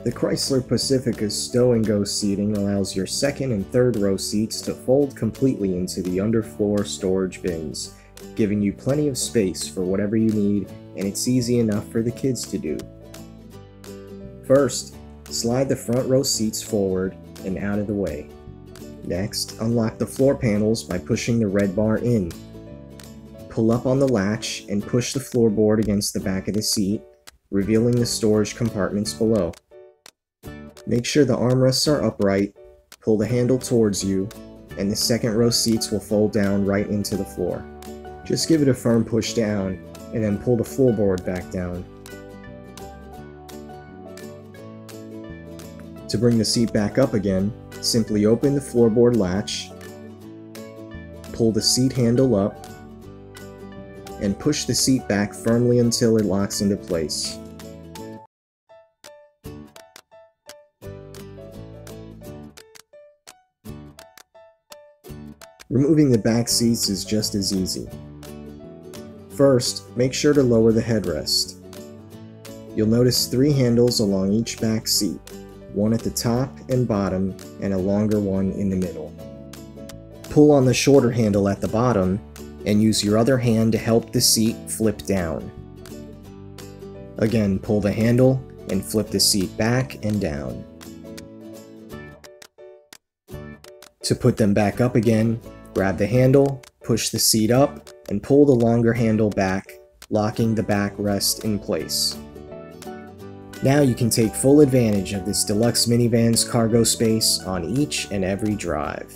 The Chrysler Pacifica's Stow-n-Go seating allows your second and third row seats to fold completely into the underfloor storage bins, giving you plenty of space for whatever you need, and it's easy enough for the kids to do. First, slide the front row seats forward and out of the way. Next, unlock the floor panels by pushing the red bar in. Pull up on the latch and push the floorboard against the back of the seat, revealing the storage compartments below. Make sure the armrests are upright, pull the handle towards you, and the second row seats will fold down right into the floor. Just give it a firm push down, and then pull the floorboard back down. To bring the seat back up again, simply open the floorboard latch, pull the seat handle up, and push the seat back firmly until it locks into place. Removing the back seats is just as easy. First, make sure to lower the headrest. You'll notice 3 handles along each back seat, one at the top and bottom, and a longer one in the middle. Pull on the shorter handle at the bottom, and use your other hand to help the seat flip down. Again, pull the handle and flip the seat back and down. To put them back up again, grab the handle, push the seat up, and pull the longer handle back, locking the backrest in place. Now you can take full advantage of this deluxe minivan's cargo space on each and every drive.